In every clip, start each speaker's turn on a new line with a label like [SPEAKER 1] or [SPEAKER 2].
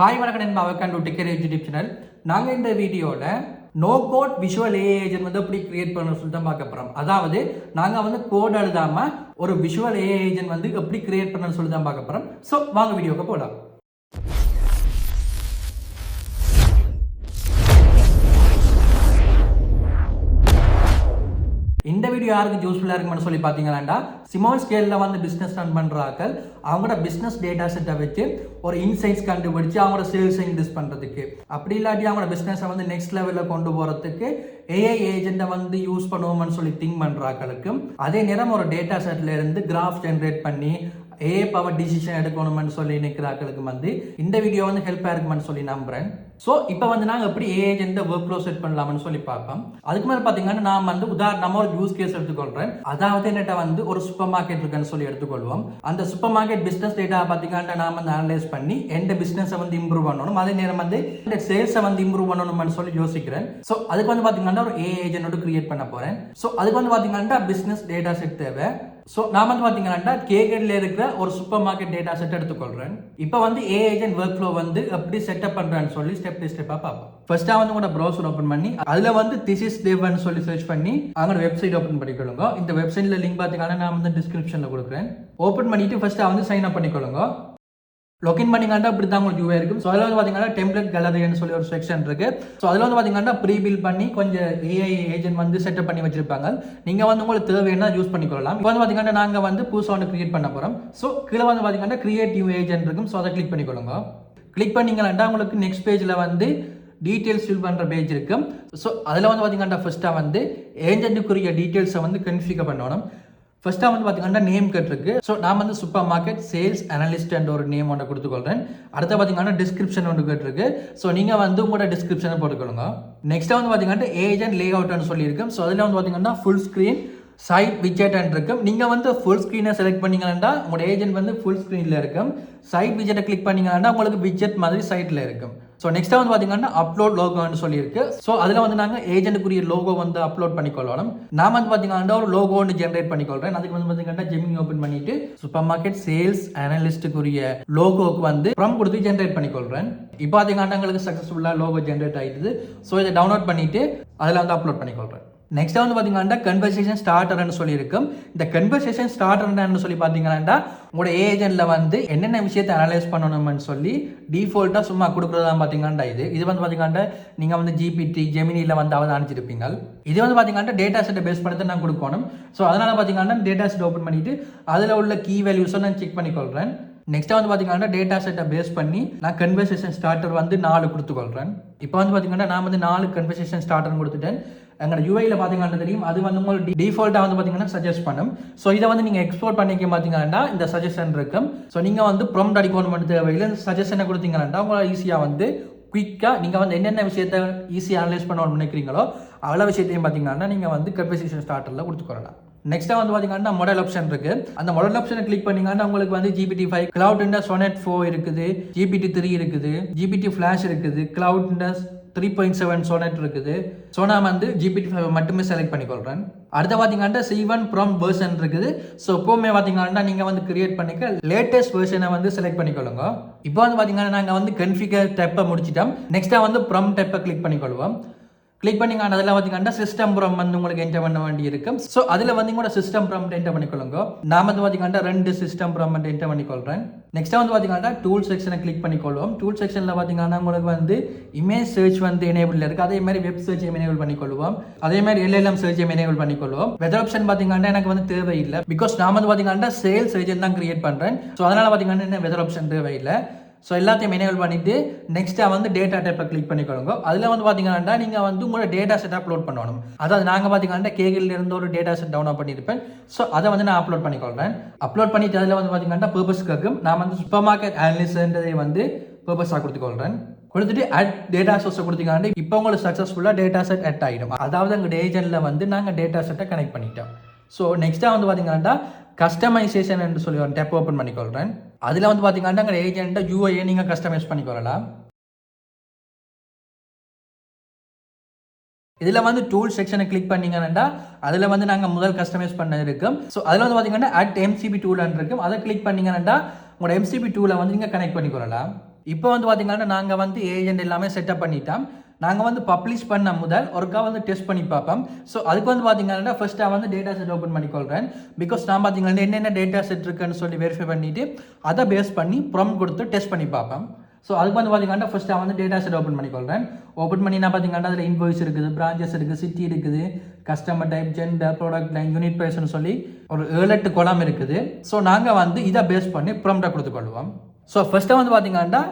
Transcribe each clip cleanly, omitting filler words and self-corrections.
[SPEAKER 1] Hi வணக்கம் நண்பா, welcome to Tecker YouTube channel. நாங்கள் இந்த வீடியோவில் no code visual AI agent வந்து எப்படி கிரியேட் பண்ணணும் சொல்லி தான் பார்க்க போகிறோம். அதாவது நாங்கள் வந்து கோட் எழுதாமல் ஒரு விஷுவல் ஏஐ ஏஜென்ட் வந்து எப்படி கிரியேட் பண்ணணும்னு சொல்லி தான் பார்க்க போகிறோம். ஸோ வாங்க வீடியோக்கு போகலாம். இந்த வீடியோ யாருக்கு யூஸ்ஃபுல்லாக இருக்குன்னு சொல்லி பார்த்தீங்கன்னா, ஸ்மால் ஸ்கேலில் வந்து பிஸ்னஸ் ரன் பண்ணுறாக்கள் அவங்களோட பிஸ்னஸ் டேட்டா செட்டை வச்சு ஒரு இன்சைட்ஸ் கண்டுபிடிச்சு அவங்களோட சேல்ஸ் இன்க்ரீஸ் பண்ணுறதுக்கு, அப்படி இல்லாட்டி அவங்களோட பிஸ்னஸை வந்து நெக்ஸ்ட் லெவலில் கொண்டு போகிறதுக்கு ஏஐ ஏஜென்ட்டை வந்து யூஸ் பண்ணுவோம்னு சொல்லி திங்க் பண்ணுறாக்களுக்கும், அதே நேரம் ஒரு டேட்டா செட்டில் இருந்து கிராஃப் ஜென்ரேட் பண்ணி ஏஐ பவர் டிசிஷன் எடுக்கணும்னு சொல்லி நிற்கிறாக்களுக்கு வந்து இந்த வீடியோ வந்து ஹெல்ப்பாக இருக்குமென்னு சொல்லி நம்புகிறேன். ஸோ இப்போ வந்து நாங்கள் எப்படி ஏஐ ஏஜென்ட்டை ஒர்க் ஃப்ளோ செட் பண்ணலாம்னு சொல்லி பார்ப்போம். அதுக்கு மேலே பார்த்தீங்கன்னா நான் வந்து உதாரணமாக ஒரு யூஸ் கேஸ் எடுத்துக்கொள்கிறேன். அதாவது என்னட்ட வந்து ஒரு சூப்பர் மார்க்கெட் இருக்குன்னு சொல்லி எடுத்துக்கொள்வோம். அந்த சூப்பர் மார்க்கெட் பிஸ்னஸ் டேட்டா பார்த்தீங்கன்னா நான் வந்து அனலைஸ் பண்ணி எந்த பிஸ்னஸை வந்து இம்ப்ரூவ் பண்ணணும், அதே நேரம் வந்து இந்த சேல்ஸை வந்து இம்ப்ரூவ் பண்ணணும்னு சொல்லி யோசிக்கிறேன். ஸோ அதுக்கு வந்து பார்த்தீங்கன்னா ஒரு ஏஐ ஏஜென்ட்டோட கிரியேட் பண்ண போகிறேன். ஸோ அதுக்கு வந்து பார்த்தீங்கன்னா பிஸ்னஸ் டேட்டா செட் தேவை. ஸோ நான் வந்து பார்த்தீங்கன்னா கேகட்ல இருக்கிற ஒரு சூப்பர் மார்க்கெட் டேட்டா செட் எடுத்துக்கொள்கிறேன். இப்போ வந்து ஏஐ ஏஜென்ட் ஒர்க் ஃப்ளோ வந்து எப்படி செட்டப் பண்ணுறேன்னு சொல்லி ஸ்டெப் பை ஸ்டெப்பாக பார்ப்போம். ஃபர்ஸ்ட்டாக வந்து உங்களோட ப்ரௌசர் ஓப்பன் பண்ணி அதில் வந்து திஸ் இஸ் தேவன்னு சொல்லி சர்ச் பண்ணி அவங்களோட வெப்சைட் ஓப்பன் பண்ணிக்கொள்ளுங்க. இந்த வெப்சைட்டில் லிங்க் பார்த்தீங்கன்னா நான் வந்து டிஸ்கிரிப்ஷனில் கொடுக்குறேன். ஓப்பன் பண்ணிட்டு ஃபர்ஸ்ட்டாக வந்து சைன் அப் பண்ணிக்கொள்ளுங்க. லாகின் பண்ணிங்கன்னா இப்படி தான் உங்களுக்கு யூஏ இருக்கும். ஸோ அதில் வந்து பார்த்தீங்கன்னா டெம்ப்ளேட் கேலரின்னு சொல்லி ஒரு செக்ஷன் இருக்கு. ஸோ அதில் வந்து பார்த்தீங்கன்னா ப்ரீ பில் பண்ணி கொஞ்சம் ஏஐ ஏஜென்ட் வந்து செட்டப் பண்ணி வச்சிருப்பாங்க. நீங்கள் வந்து உங்களுக்கு தேவைன்னா யூஸ் பண்ணிக்கொள்ளலாம். இப்போ வந்து பார்த்தீங்கன்னா நாங்கள் வந்து புதுசாக ஒன்று கிரியேட் பண்ண போகிறோம். ஸோ கீழே வந்து பார்த்தீங்கன்னா கிரியேட்டிவ் ஏஜென்ட் இருக்கும். ஸோ அதை கிளிக் பண்ணிக்கொள்ளுங்க. கிளிக் பண்ணிங்கன்னா உங்களுக்கு நெக்ஸ்ட் பேஜில் வந்து டீட்டெயில்ஸ் ஃபில் பண்ணுற பேஜ் இருக்கும். ஸோ அதில் வந்து பார்த்தீங்கன்னா ஃபர்ஸ்ட்டாக வந்து ஏஜென்ட்டுக்குரிய டீட்டெயில்ஸை வந்து கன்ஃபிகர் பண்ணணும். ஃபர்ஸ்ட்டாக வந்து பார்த்தீங்கன்னா நேம் கேட்டிருக்கு. ஸோ நான் வந்து சூப்பர் மார்க்கெட் சேல்ஸ் அனலிஸ்ட் என்ற ஒரு நேம் ஒன்று கொடுத்துக்கொள்கிறேன். அடுத்த பார்த்தீங்கன்னா டிஸ்கிரிப்ஷன் ஒன்று கேட்டிருக்கு. ஸோ நீங்கள் வந்து உங்களோட டிஸ்கிரிப்ஷனை போட்டுக்கொள்ளுங்க. நெக்ஸ்ட்டாக வந்து பார்த்தீங்கன்னா ஏஜென்ட் லே அவுட்னு சொல்லியிருக்கேன். ஸோ அதில் வந்து பார்த்தீங்கன்னா ஃபுல் ஸ்க்ரீன் சைட் விஜெட் இருக்கும். நீங்கள் வந்து ஃபுல் ஸ்க்ரீனை செலக்ட் பண்ணிங்கன்னா உங்களோட ஏஜென்ட் வந்து ஃபுல் ஸ்க்ரீனில் இருக்கும். சைட் விஜெட்டை கிளிக் பண்ணிங்கன்னா உங்களுக்கு விஜெட் மாதிரி சைட்டில் இருக்கும். ஸோ நெக்ஸ்ட்டாக வந்து பார்த்தீங்கன்னா அப்லோட் லோகோன்னு சொல்லியிருக்கு. ஸோ அதில் வந்து நாங்கள் ஏஜென்ட்டுக்குரிய லோகோ வந்து அப்லோட் பண்ணிக்கொள்ளணும். நான் வந்து பார்த்தீங்கன்னா ஒரு லோகோ ஒன்று ஜென்ரேட் பண்ணிக்கொள்கிறேன். அதுக்கு வந்து பார்த்தீங்கன்னா ஜெமினி ஓப்பன் பண்ணிட்டு சூப்பர் மார்க்கெட் சேல்ஸ் அனலிஸ்ட்டுக்குரிய லோகோக்கு வந்து ப்ரம் கொடுத்து ஜென்ரேட் பண்ணிக்கொள்கிறேன். இப்போ பார்த்தீங்கன்னா எங்களுக்கு சக்ஸஸ்ஃபுல்லாக லோகோ ஜென்ரேட் ஆகிடுது. ஸோ இதை டவுன்லோட் பண்ணிட்டு அதில் வந்து அப்லோட் பண்ணிக்கொள்கிறேன். நெக்ஸ்ட்டாக வந்து பார்த்தீங்கன்னா கன்வர்சேஷன் ஸ்டார்டர்னு சொல்லியிருக்கும். இந்த கன்வர்சேஷன் ஸ்டார்டர்னு சொல்லி பார்த்தீங்கன்னா உங்களோட ஏஜென்ட்ல வந்து என்னென்ன விஷயத்தை அனலைஸ் பண்ணணும்னு சொல்லி டிஃபால்ட்டாக சும்மா கொடுக்குறதா பார்த்தீங்கன்னா இது வந்து பார்த்தீங்கன்னா நீங்கள் வந்து ஜிபிடி ஜெமினியில் வந்து அவதை அனுப்பிச்சிருப்பீங்க. இது வந்து பார்த்தீங்கன்னா டேட்டா செட்டை பேஸ் பண்ணி தான் நான் கொடுக்கணும். ஸோ அதனால் பார்த்தீங்கன்னா டேட்டா செட் ஓப்பன் பண்ணிட்டு அதில் உள்ள கீ வேல்யூஸை நான் செக் பண்ணிக்கொள்கிறேன். நெக்ஸ்ட்டாக வந்து பார்த்தீங்கன்னா டேட்டா செட்டை பேஸ் பண்ணி நான் கன்வர்சேஷன் ஸ்டார்டர் வந்து 4 கொடுத்துக்கொள்கிறேன். இப்போ வந்து பார்த்தீங்கன்னா நான் வந்து 4 கன்வர்சேஷன் ஸ்டார்டர் கொடுத்துட்டேன். எங்களோட யூஐயில் பார்த்தீங்கன்னா தெரியும், அது வந்து உங்களுக்கு டிஃபால்ட்டாக வந்து பார்த்தீங்கன்னா சஜஸ்ட் பண்ணும். ஸோ இதை வந்து நீங்கள் எக்ஸ்போர்ட் பண்ணிக்க பார்த்தீங்கன்னா இந்த சஜஷன் இருக்கும். ஸோ நீங்கள் வந்து ப்ராம்ப்ட் அடிக்கணும் தேவையில்லை. சஜஷனை கொடுத்தீங்கன்னா உங்களால் ஈஸியாக வந்து குயிக்காக நீங்கள் வந்து என்னென்ன விஷயத்தை ஈஸியாக அனலைஸ் பண்ணணும்னு நினைக்கிறீங்களோ அவ்வளோ விஷயத்தையும் பார்த்தீங்கன்னா நீங்கள் வந்து கன்வர்சேஷன் ஸ்டார்டரில் கொடுத்துக்கொள்ளலாம். நெக்ஸ்ட்டாக வந்து பார்த்தீங்கன்னா மாடல் ஆப்ஷன் இருக்கு. அந்த மாடல் ஆப்ஷனை கிளிக் பண்ணீங்கன்னா உங்களுக்கு வந்து GPT-5 கிளவுட் Sonnet 4 இருக்குது, GPT-3 இருக்குது, GPT Flash இருக்குது, கிளவுட் 3.7 Sonnet இருக்குது. ஸோ நான் வந்து GPT-5 மட்டுமே செலக்ட் பண்ணிக்கொள்கிறேன். அடுத்த பார்த்தீங்கன்னா C1 ப்ராம்ப்ட் வெர்ஷன் இருக்குது. ஸோ எப்போவுமே பார்த்தீங்கன்னா நீங்கள் வந்து கிரியேட் பண்ணிக்க லேட்டஸ்ட் வெர்ஷனை வந்து செலக்ட் பண்ணிக்கொள்ளுங்க. இப்போ வந்து பார்த்தீங்கன்னா நாங்கள் வந்து கன்ஃபிகர் டெப்பை முடிச்சிட்டோம். நெக்ஸ்ட்டாக வந்து ப்ராம்ப்ட் டெப்பை கிளிக் பண்ணிக்கொள்வோம். கிளிக் பண்ணிங்க அதில் பார்த்தீங்கன்னா சிஸ்டம் ப்ராம்ப்ட் வந்து உங்களுக்கு என்டர் பண்ண வேண்டி இருக்கும். ஸோ அதில் வந்து கூட சிஸ்டம் ப்ராம்ப்ட் என்டர் பண்ணிக்கொள்ளுங்க. நான் வந்து பார்த்தீங்கன்னா 2 சிஸ்டம் ப்ராம்ப்ட் என்டர் பண்ணிக்கொள்கிறேன். நெக்ஸ்ட்டாக வந்து பார்த்தீங்கன்னா டூல் செக்ஷனை கிளிக் பண்ணிக்கொள்வோம். டூல் செக்ஷனில் பார்த்தீங்கன்னா உங்களுக்கு வந்து இமேஜ் சர்ச் வந்து எனேபிள் இருக்குது. அதே மாதிரி வெப் சர்ச் எனேபிள் பண்ணிக்கொள்வோம். அதே மாதிரி LLM சர்ச் எனேபிள் பண்ணிக்கொள்வோம். வெதர் ஆப்ஷன் பார்த்தீங்கன்னா எனக்கு வந்து தேவையில்லை. பிகாஸ் நான் வந்து பார்த்தீங்கன்னா சேல்ஸ் ஏஜென்ட் தான் கிரியேட் பண்ணுறேன். ஸோ அதனால் பார்த்தீங்கன்னா என்ன வெதர் ஆப்ஷன் தேவையில்லை. ஸோ எல்லாத்தையும் எனேபிள் பண்ணிட்டு நெக்ஸ்ட்டாக வந்து டேட்டா டைப்பை கிளிக் பண்ணிக்கொள்ளுங்க. அதில் வந்து பார்த்தீங்கன்னா நீங்கள் வந்து உங்களோட டேட்டா செட் அப்லோட் பண்ணணும். அதாவது நாங்கள் பார்த்தீங்கன்னா கேகில் இருந்து ஒரு டேட்டா செட் டவுன்லோட் பண்ணியிருப்பேன். ஸோ அதை வந்து நான் அப்லோட் பண்ணிக்கொள்கிறேன். அப்லோட் பண்ணிட்டு அதில் வந்து பார்த்தீங்கன்னா பர்பஸ் கேட்கும். நான் வந்து சூப்பர் மார்க்கெட் அனலிஸ்ட்ன்றதை வந்து பர்பஸாக கொடுத்துக்கொள்கிறேன். கொடுத்துட்டு அட் டேட்டா சோர்ஸை கொடுத்தீங்கன்னா இப்போ உங்களுக்கு சக்ஸஸ்ஃபுல்லாக டேட்டா செட் அட் ஆகிடும். அதாவது எங்கள் ஏஜென்ட்டில் வந்து நாங்கள் டேட்டா செட்டை கனெக்ட் பண்ணிட்டோம். ஸோ நெக்ஸ்ட்டாக வந்து பார்த்தீங்கன்னா கஸ்டமைசேஷன் என்று சொல்லி ஒரு டேப் ஓப்பன் பண்ணிக்கொள்கிறேன். அதில் வந்து பார்த்தீங்கன்னா எங்கள் ஏஜென்ட்டை யூஐயை நீங்கள் கஸ்டமைஸ் பண்ணிக்கொள்ளலாம். இதில் வந்து டூல் செக்ஷனை கிளிக் பண்ணிங்கன்னா அதில் வந்து நாங்கள் முதல் கஸ்டமைஸ் பண்ண இருக்கும். ஸோ அதில் வந்து பார்த்தீங்கன்னா அட் MCP டூல் இருக்கும். அதை கிளிக் பண்ணிங்கன்னா உங்களோட MCP டூலை வந்து நீங்கள் கனெக்ட் பண்ணிக்கொள்ளலாம். இப்போ வந்து பார்த்தீங்கன்னா நாங்கள் வந்து ஏஜென்ட் எல்லாமே செட்டப் பண்ணிட்டோம். நாங்கள் வந்து பப்ளிஷ் பண்ண முதல் ஒருக்கா வந்து டெஸ்ட் பண்ணி பார்ப்போம். ஸோ அதுக்கு வந்து பார்த்தீங்கன்னா ஃபர்ஸ்ட்டாக வந்து டேட்டா செட் ஓப்பன் பண்ணிக்கொள்கிறேன். பிகாஸ் நான் பார்த்தீங்கன்னா என்னென்ன டேட்டா செட் இருக்குன்னு சொல்லி வெரிஃபை பண்ணிவிட்டு அதை பேஸ் பண்ணி ப்ராம்ப்ட் கொடுத்து டெஸ்ட் பண்ணி பார்ப்போம். ஸோ அதுக்கு வந்து பார்த்தீங்கன்னா ஃபர்ஸ்ட்டாக வந்து டேட்டா செட் ஓப்பன் பண்ணிக்கொள்கிறேன். ஓப்பன் பண்ணி நான் பார்த்தீங்கன்னா அதில் இன்வாய்ஸ் இருக்குது, பிரான்ச்சஸ் இருக்குது, சிட்டி இருக்குது, customer type, gender, product line, unit ப்ரைஸ்னு சொல்லி ஒரு 7-8 கொலம் இருக்குது. ஸோ நாங்கள் வந்து இதை பேஸ் பண்ணி ப்ராம்ப்டை கொடுத்துக்கொள்வோம். ஸோ ஃபர்ஸ்ட்டாக வந்து பார்த்தீங்கன்னா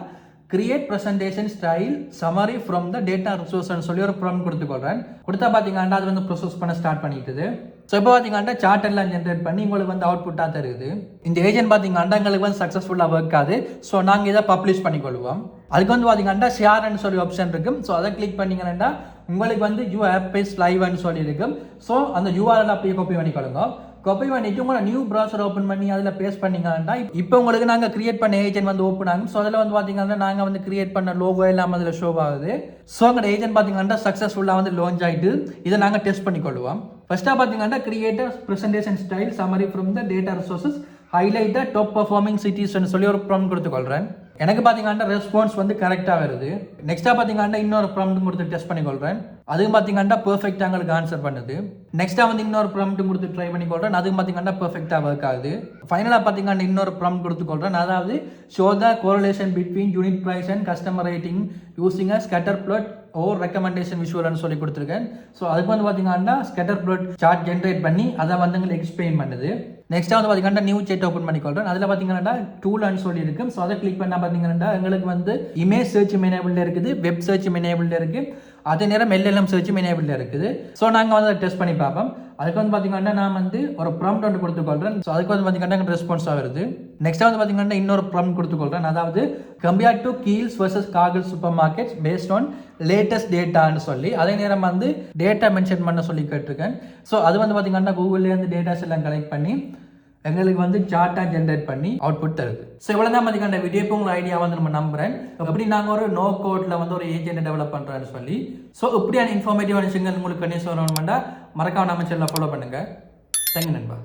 [SPEAKER 1] create presentation style summary from the data ரிசோர்ஸ்னு சொல்லி ஒரு ப்ராம்ப்ட் கொடுத்துக்கொள்கிறேன். கொடுத்தா பார்த்தீங்கன்னா அது வந்து ப்ரொசஸ் பண்ண ஸ்டார்ட் பண்ணிட்டுது. ஸோ இப்போ பார்த்தீங்கன்னா சார்ட் எல்லாம் ஜென்ரேட் பண்ணி உங்களுக்கு வந்து அவுட்புட்டாக தருது. இந்த ஏஜென்ட் பார்த்தீங்கன்னா எங்களுக்கு வந்து சக்ஸஸ்ஃபுல்லாக ஒர்க் ஆகுது. ஸோ நாங்கள் இதை பப்ளிஷ் பண்ணிக்கொள்வோம். அதுக்கு வந்து பார்த்தீங்கன்னா ஷேர்னு சொல்லி ஆப்ஷன் இருக்கும். ஸோ அதை கிளிக் பண்ணிங்கன்னா உங்களுக்கு வந்து யூ ஆப் இஸ் லைவ்னு சொல்லி இருக்கும். ஸோ அந்த யூஆர்எல் அப்படியே காப்பி பண்ணிக்கொள்ளுங்க. காப்பி பண்ணிட்டு உங்களை நியூ ப்ரௌசர் ஓப்பன் பண்ணி அதில் பேஸ்ட் பண்ணிங்கன்னா இப்போ உங்களுக்கு நாங்கள் கிரியேட் பண்ண ஏஜென்ட் வந்து ஓப்பன் ஆகும். ஸோ அதில் வந்து பார்த்தீங்கன்னா நாங்கள் வந்து கிரியேட் பண்ண லோகோ எல்லாம் அதில் ஷோ ஆகுது. ஸோ அங்கே ஏஜென்ட் பார்த்தீங்கன்னா சக்ஸஸ்ஃபுல்லாக வந்து லான்ச் ஆகிட்டு இதை நாங்கள் டெஸ்ட் பண்ணிக்கொள்வோம். ஃபர்ஸ்ட்டாக பார்த்தீங்கன்னா create presentation style summary from the data resources highlight the top performing சிட்டிஸ்ன்னு சொல்லி ஒரு ப்ராம்ப்ட் கொடுத்துக்கொள்கிறேன். எனக்கு பார்த்தீங்கன்னா ரெஸ்பான்ஸ் வந்து கரெக்டாக வருது. நெக்ஸ்ட்டாக பார்த்தீங்கன்னா இன்னொரு ப்ராம்ப்ட் கொடுத்து டெஸ்ட் பண்ணிக்கொள்கிறேன். அதுவும் பார்த்தீங்கன்னா பெர்ஃபெக்டாக எங்களுக்கு ஆன்சர் பண்ணுது. நெக்ஸ்ட்டாக வந்து இன்னொரு ப்ராம்ப்ட் கொடுத்து ட்ரை பண்ணிக்கொள்கிறேன். அதுவும் பார்த்தீங்கன்னா பெர்ஃபெக்டாக ஒர்க் ஆகுது. ஃபைனலாக பார்த்தீங்கன்னா இன்னொரு ப்ராம்ப்ட் கொடுத்துக்கொள்கிறேன். அதாவது show the correlation between unit price and customer rating using a scatter plot or recommendation விஷுவல்னு சொல்லி கொடுத்துருக்கேன். ஸோ அதுக்கு வந்து பார்த்தீங்கன்னா ஸ்கேட்டர் பிளாட் சார்ட் ஜென்ரேட் பண்ணி அதை வந்து எங்களுக்கு எக்ஸ்பிளைன் பண்ணுது. நெக்ஸ்ட்டாக வந்து பார்த்தீங்கன்னா நியூ சேட் ஓப்பன் பண்ணிக்கொள்கிறேன். அதில் பார்த்தீங்கன்னா டூல்னு சொல்லி இருக்கு. ஸோ அதை கிளிக் பண்ணால் பார்த்தீங்கன்னா எங்களுக்கு வந்து இமேஜ் சர்ச் எனேபிள்ல இருக்குது, வெப் சர்ச் எனேபிள்ல இருக்குது, அதே நேரம் எல்எல்எம் சர்ச் எனேபிள்ல இருக்குது. ஸோ நாங்கள் வந்து அதை டெஸ்ட் பண்ணி பார்ப்போம். அதுக்கு வந்து பார்த்தீங்கன்னா நான் வந்து ஒரு ப்ராம்ப்ட் ஒன்று கொடுத்துக்கொள்கிறேன். ஸோ அதுக்கு வந்து பார்த்தீங்கன்னா ரெஸ்பான்ஸாக வருது. நெக்ஸ்ட்டாக வந்து பார்த்தீங்கன்னா இன்னொரு ப்ராம்ப்ட் கொடுத்துக்கொள்கிறேன். அதாவது கம்பேர் டு கீல்ஸ் வர்சஸ் காகில் supermarkets based on latest டேட்டான்னு சொல்லி அதே நேரம் வந்து டேட்டா மென்ஷன் பண்ண சொல்லி கேட்டிருக்கேன். ஸோ அது வந்து பார்த்தீங்கன்னா கூகுள்லேருந்து டேட்டாஸ் எல்லாம் கலெக்ட் பண்ணி எங்களுக்கு வந்து சார்ட்டாக ஜென்ரேட் பண்ணி அவுட்புட் தருது. ஸோ இவ்வளோ தான் பார்த்தீங்கன்னா வீடியோ இப்போ உங்கள் ஐடியா வந்து நம்ம நம்புறேன். எப்படி நாங்கள் ஒரு நோ கோட்ல வந்து ஒரு ஏஜென்ட் டெவலப் பண்ணுறோன்னு சொல்லி. ஸோ இப்படியான இன்ஃபார்மேட்டிவான விஷயங்கள் உங்களுக்கு கண்டிப்பாக சொல்லணும்னா மறக்காம நம்ம சேனலை ஃபாலோ பண்ணுங்கள். தேங்க்யூ நண்பா.